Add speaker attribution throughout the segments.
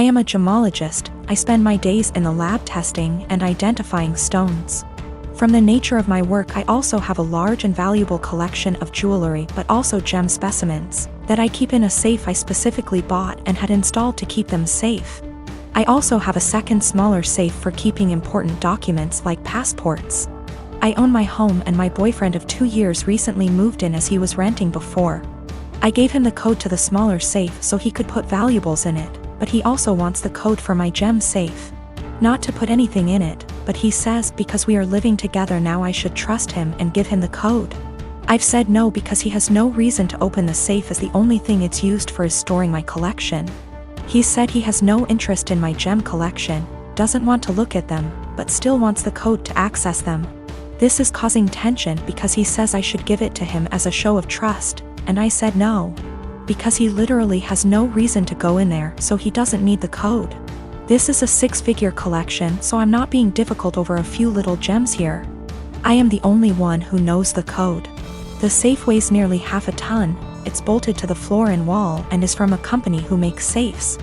Speaker 1: I am a gemologist. I spend my days in the lab testing and identifying stones. From the nature of my work, I also have a large and valuable collection of jewelry but also gem specimens that I keep in a safe I specifically bought and had installed to keep them safe. I also have a second smaller safe for keeping important documents like passports. I own my home and my boyfriend of 2 years recently moved in as he was renting before. I gave him the code to the smaller safe so he could put valuables in it, but he also wants the code for my gem safe. Not to put anything in it, but he says because we are living together now I should trust him and give him the code. I've said no because he has no reason to open the safe as the only thing it's used for is storing my collection. He said he has no interest in my gem collection, doesn't want to look at them, but still wants the code to access them. This is causing tension because he says I should give it to him as a show of trust, and I said no. Because he literally has no reason to go in there, so he doesn't need the code. This is a 6-figure collection, so I'm not being difficult over a few little gems here. I am the only one who knows the code. The safe weighs nearly half a ton, it's bolted to the floor and wall and is from a company who makes safes,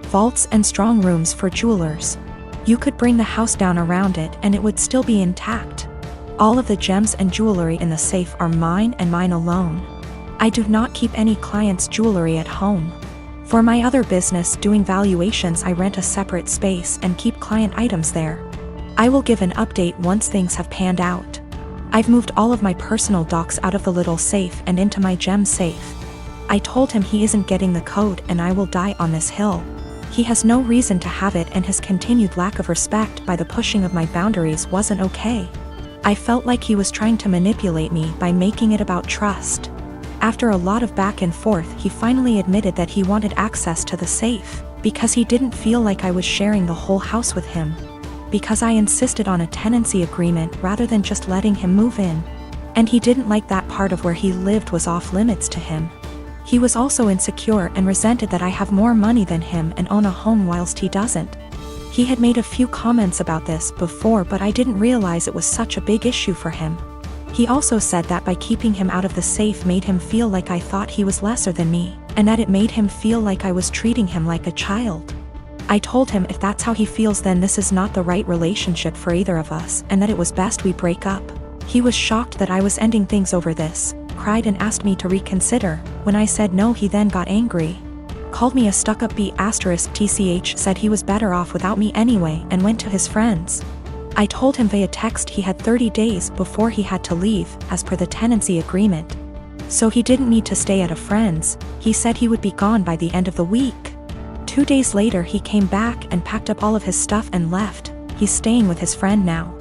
Speaker 1: vaults and strong rooms for jewelers. You could bring the house down around it and it would still be intact. All of the gems and jewelry in the safe are mine and mine alone. I do not keep any clients' jewelry at home. For my other business doing valuations, I rent a separate space and keep client items there. I will give an update once things have panned out. I've moved all of my personal docs out of the little safe and into my gem safe. I told him he isn't getting the code and I will die on this hill. He has no reason to have it and his continued lack of respect by the pushing of my boundaries wasn't okay. I felt like he was trying to manipulate me by making it about trust. After a lot of back and forth, he finally admitted that he wanted access to the safe, because he didn't feel like I was sharing the whole house with him. Because I insisted on a tenancy agreement rather than just letting him move in. And he didn't like that part of where he lived was off limits to him. He was also insecure and resented that I have more money than him and own a home whilst he doesn't. He had made a few comments about this before, but I didn't realize it was such a big issue for him. He also said that by keeping him out of the safe made him feel like I thought he was lesser than me, and that it made him feel like I was treating him like a child. I told him if that's how he feels then this is not the right relationship for either of us and that it was best we break up. He was shocked that I was ending things over this, cried and asked me to reconsider. When I said no, he then got angry. Called me a stuck-up B*TCH, said he was better off without me anyway and went to his friends. I told him via text he had 30 days before he had to leave, as per the tenancy agreement. So he didn't need to stay at a friend's, he said he would be gone by the end of the week. 2 days later he came back and packed up all of his stuff and left. He's staying with his friend now.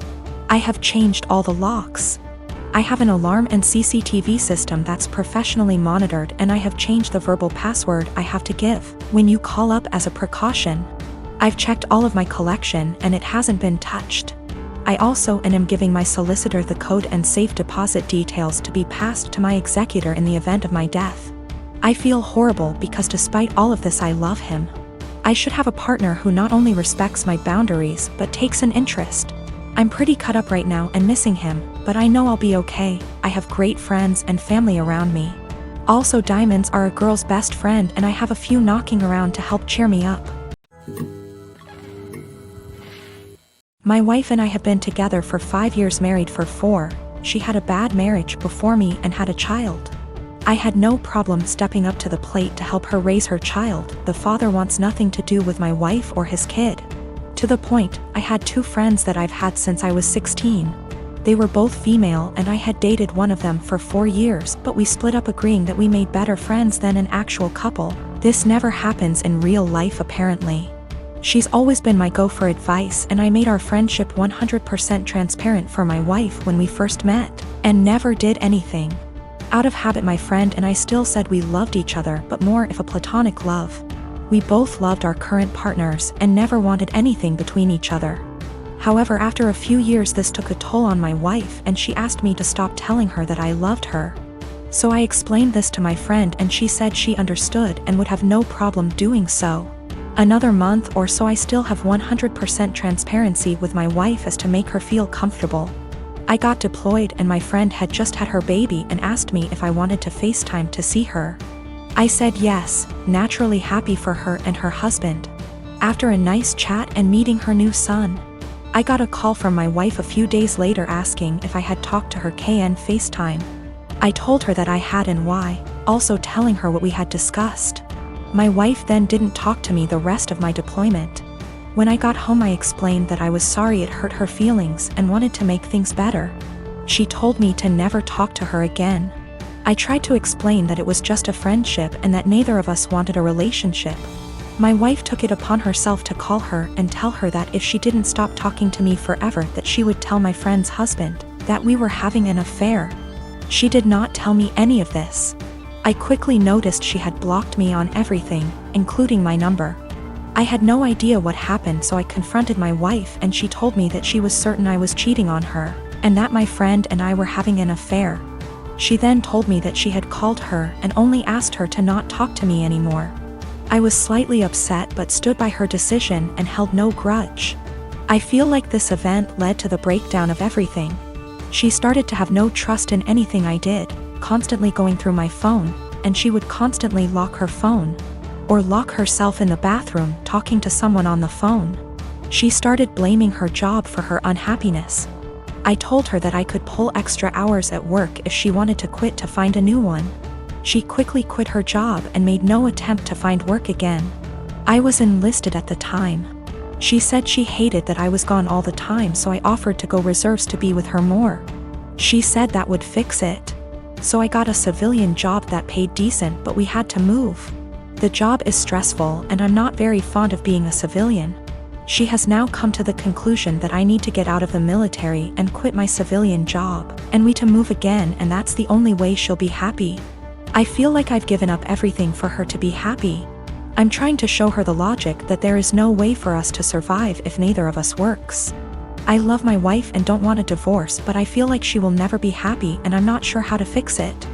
Speaker 1: I have changed all the locks. I have an alarm and CCTV system that's professionally monitored, and I have changed the verbal password I have to give when you call up as a precaution. I've checked all of my collection and it hasn't been touched. I also am giving my solicitor the code and safe deposit details to be passed to my executor in the event of my death. I feel horrible because despite all of this I love him. I should have a partner who not only respects my boundaries but takes an interest. I'm pretty cut up right now and missing him, but I know I'll be okay. I have great friends and family around me. Also, diamonds are a girl's best friend and I have a few knocking around to help cheer me up. My wife and I have been together for 5 years, married for 4. She had a bad marriage before me and had a child. I had no problem stepping up to the plate to help her raise her child. The father wants nothing to do with my wife or his kid. To the point, I had 2 friends that I've had since I was 16. They were both female and I had dated one of them for 4 years, but we split up agreeing that we made better friends than an actual couple. This never happens in real life apparently. She's always been my go for advice and I made our friendship 100% transparent for my wife when we first met, and never did anything. Out of habit, my friend and I still said we loved each other, but more if a platonic love. We both loved our current partners and never wanted anything between each other. However, after a few years this took a toll on my wife and she asked me to stop telling her that I loved her. So I explained this to my friend and she said she understood and would have no problem doing so. Another month or so I still have 100% transparency with my wife as to make her feel comfortable. I got deployed and my friend had just had her baby and asked me if I wanted to FaceTime to see her. I said yes, naturally happy for her and her husband. After a nice chat and meeting her new son, I got a call from my wife a few days later asking if I had talked to her KN FaceTime. I told her that I had and why, also telling her what we had discussed. My wife then didn't talk to me the rest of my deployment. When I got home I explained that I was sorry it hurt her feelings and wanted to make things better. She told me to never talk to her again. I tried to explain that it was just a friendship and that neither of us wanted a relationship. My wife took it upon herself to call her and tell her that if she didn't stop talking to me forever that she would tell my friend's husband that we were having an affair. She did not tell me any of this. I quickly noticed she had blocked me on everything, including my number. I had no idea what happened, so I confronted my wife and she told me that she was certain I was cheating on her, and that my friend and I were having an affair. She then told me that she had called her and only asked her to not talk to me anymore. I was slightly upset but stood by her decision and held no grudge. I feel like this event led to the breakdown of everything. She started to have no trust in anything I did, constantly going through my phone, and she would constantly lock her phone, or lock herself in the bathroom talking to someone on the phone. She started blaming her job for her unhappiness. I told her that I could pull extra hours at work if she wanted to quit to find a new one. She quickly quit her job and made no attempt to find work again. I was enlisted at the time. She said she hated that I was gone all the time, so I offered to go reserves to be with her more. She said that would fix it. So I got a civilian job that paid decent, but we had to move. The job is stressful and I'm not very fond of being a civilian. She has now come to the conclusion that I need to get out of the military and quit my civilian job, and we to move again, and that's the only way she'll be happy. I feel like I've given up everything for her to be happy. I'm trying to show her the logic that there is no way for us to survive if neither of us works. I love my wife and don't want a divorce, but I feel like she will never be happy and I'm not sure how to fix it.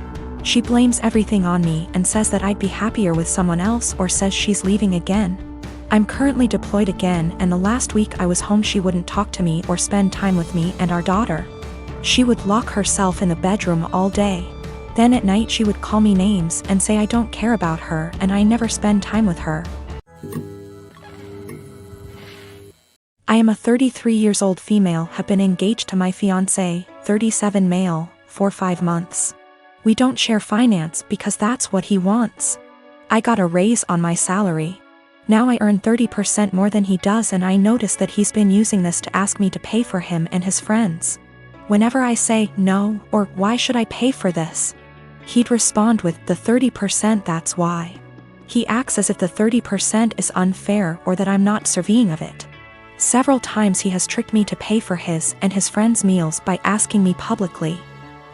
Speaker 1: She blames everything on me and says that I'd be happier with someone else, or says she's leaving again. I'm currently deployed again, and the last week I was home she wouldn't talk to me or spend time with me and our daughter. She would lock herself in the bedroom all day. Then at night she would call me names and say I don't care about her and I never spend time with her. I am a 33 years old female, have been engaged to my fiancé, 37 male, for 5 months. We don't share finance because that's what he wants. I got a raise on my salary. Now I earn 30% more than he does, and I notice that he's been using this to ask me to pay for him and his friends. Whenever I say no, or why should I pay for this, he'd respond with the 30%, that's why. He acts as if the 30% is unfair or that I'm not deserving of it. Several times he has tricked me to pay for his and his friends' meals by asking me publicly.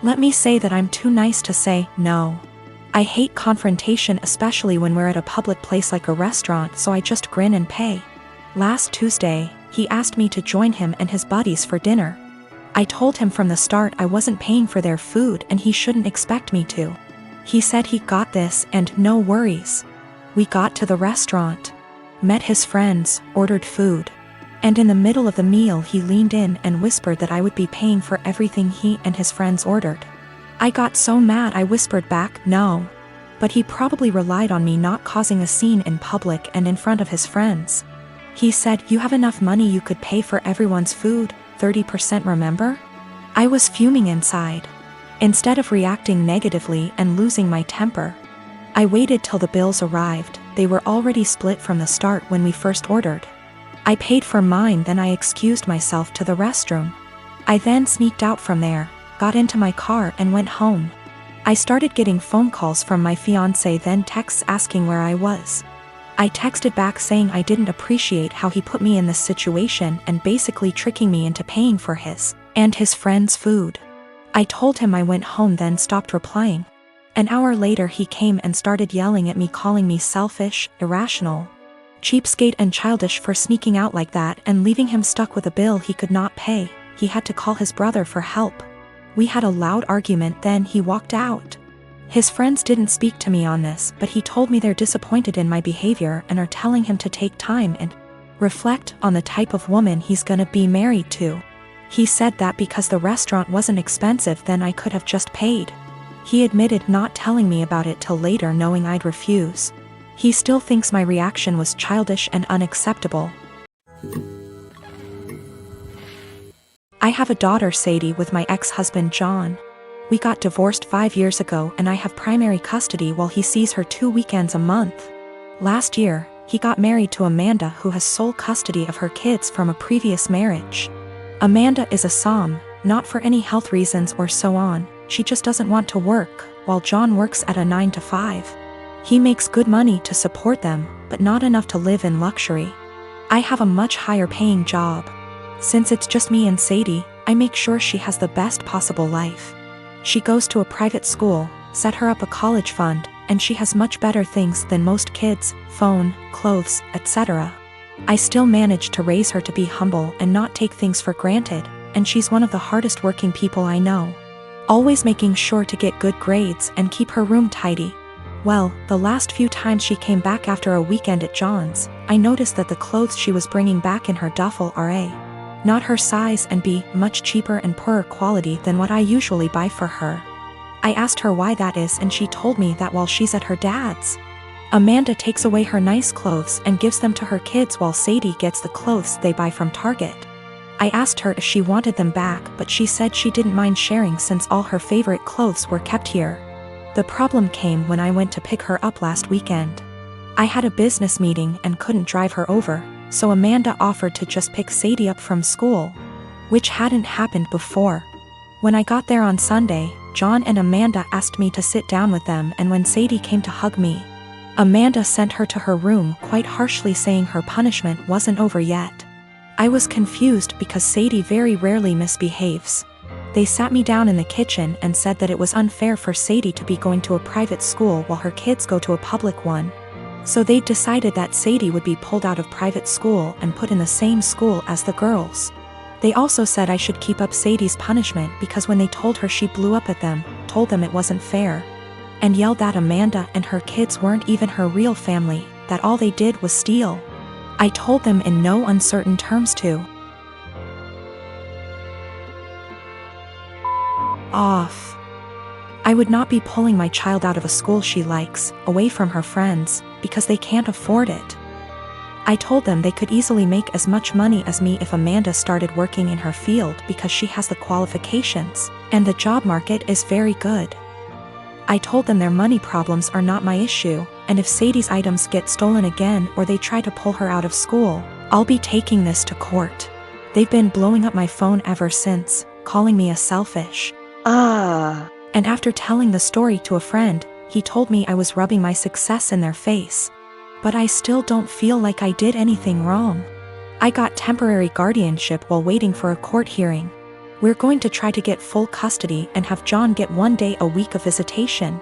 Speaker 1: Let me say that I'm too nice to say no. I hate confrontation, especially when we're at a public place like a restaurant, so I just grin and pay. Last Tuesday, he asked me to join him and his buddies for dinner. I told him from the start I wasn't paying for their food and he shouldn't expect me to. He said he got this and no worries. We got to the restaurant, met his friends, ordered food. And in the middle of the meal he leaned in and whispered that I would be paying for everything he and his friends ordered. I got so mad I whispered back, no. But he probably relied on me not causing a scene in public and in front of his friends. He said, you have enough money, you could pay for everyone's food, 30%, remember? I was fuming inside. Instead of reacting negatively and losing my temper, I waited till the bills arrived. They were already split from the start when we first ordered. I paid for mine, then I excused myself to the restroom. I then sneaked out from there, got into my car and went home. I started getting phone calls from my fiancé, then texts asking where I was. I texted back saying I didn't appreciate how he put me in this situation and basically tricking me into paying for his and his friends' food. I told him I went home, then stopped replying. An hour later he came and started yelling at me, calling me selfish, irrational, cheapskate and childish for sneaking out like that and leaving him stuck with a bill he could not pay. He had to call his brother for help. We had a loud argument, then he walked out. His friends didn't speak to me on this, but he told me they're disappointed in my behavior and are telling him to take time and reflect on the type of woman he's gonna be married to. He said that because the restaurant wasn't expensive, then I could have just paid. He admitted not telling me about it till later, knowing I'd refuse. He still thinks my reaction was childish and unacceptable. I have a daughter, Sadie, with my ex-husband John. We got divorced 5 years ago and I have primary custody while he sees her 2 weekends a month. Last year, he got married to Amanda, who has sole custody of her kids from a previous marriage. Amanda is a SOM, not for any health reasons or so on, she just doesn't want to work, while John works at a 9 to 5. He makes good money to support them, but not enough to live in luxury. I have a much higher paying job. Since it's just me and Sadie, I make sure she has the best possible life. She goes to a private school, set her up a college fund, and she has much better things than most kids: phone, clothes, etc. I still manage to raise her to be humble and not take things for granted, and she's one of the hardest working people I know. Always making sure to get good grades and keep her room tidy. Well, the last few times she came back after a weekend at John's, I noticed that the clothes she was bringing back in her duffel are A, not her size, and B, much cheaper and poorer quality than what I usually buy for her. I asked her why that is, and she told me that while she's at her dad's, Amanda takes away her nice clothes and gives them to her kids while Sadie gets the clothes they buy from Target. I asked her if she wanted them back, but she said she didn't mind sharing since all her favorite clothes were kept here. The problem came when I went to pick her up last weekend. I had a business meeting and couldn't drive her over, so Amanda offered to just pick Sadie up from school, which hadn't happened before. When I got there on Sunday, John and Amanda asked me to sit down with them, and when Sadie came to hug me, Amanda sent her to her room quite harshly, saying her punishment wasn't over yet. I was confused because Sadie very rarely misbehaves. They sat me down in the kitchen and said that it was unfair for Sadie to be going to a private school while her kids go to a public one. So they decided that Sadie would be pulled out of private school and put in the same school as the girls. They also said I should keep up Sadie's punishment because when they told her, she blew up at them, told them it wasn't fair, and yelled that Amanda and her kids weren't even her real family, that all they did was steal. I told them in no uncertain terms to off. I would not be pulling my child out of a school she likes, away from her friends, because they can't afford it. I told them they could easily make as much money as me if Amanda started working in her field because she has the qualifications, and the job market is very good. I told them their money problems are not my issue, and if Sadie's items get stolen again or they try to pull her out of school, I'll be taking this to court. They've been blowing up my phone ever since, calling me a selfish. And after telling the story to a friend, he told me I was rubbing my success in their face. But I still don't feel like I did anything wrong. I got temporary guardianship while waiting for a court hearing. We're going to try to get full custody and have John get 1 day a week of visitation,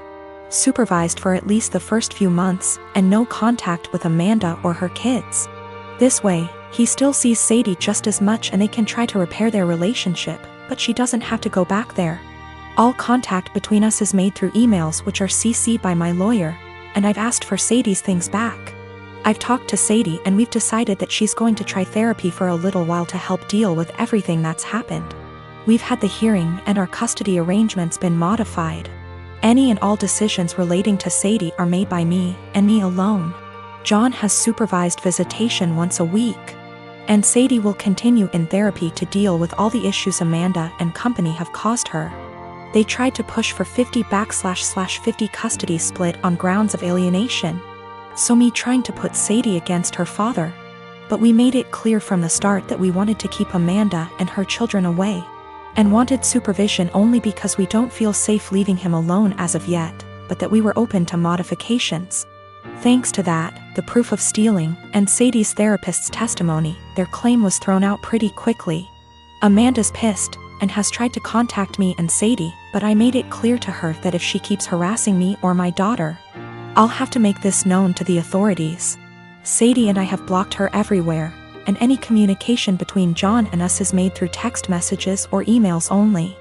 Speaker 1: supervised for at least the first few months, and no contact with Amanda or her kids. This way, he still sees Sadie just as much and they can try to repair their relationship, but she doesn't have to go back there. All contact between us is made through emails, which are CC'd by my lawyer, and I've asked for Sadie's things back. I've talked to Sadie and we've decided that she's going to try therapy for a little while to help deal with everything that's happened. We've had the hearing and our custody arrangements been modified. Any and all decisions relating to Sadie are made by me, and me alone. John has supervised visitation once a week. And Sadie will continue in therapy to deal with all the issues Amanda and company have caused her. They tried to push for 50/50 custody split on grounds of alienation. So me trying to put Sadie against her father. But we made it clear from the start that we wanted to keep Amanda and her children away, and wanted supervision only because we don't feel safe leaving him alone as of yet, but that we were open to modifications. Thanks to that, the proof of stealing, and Sadie's therapist's testimony, their claim was thrown out pretty quickly. Amanda's pissed, and has tried to contact me and Sadie, but I made it clear to her that if she keeps harassing me or my daughter, I'll have to make this known to the authorities. Sadie and I have blocked her everywhere, and any communication between John and us is made through text messages or emails only.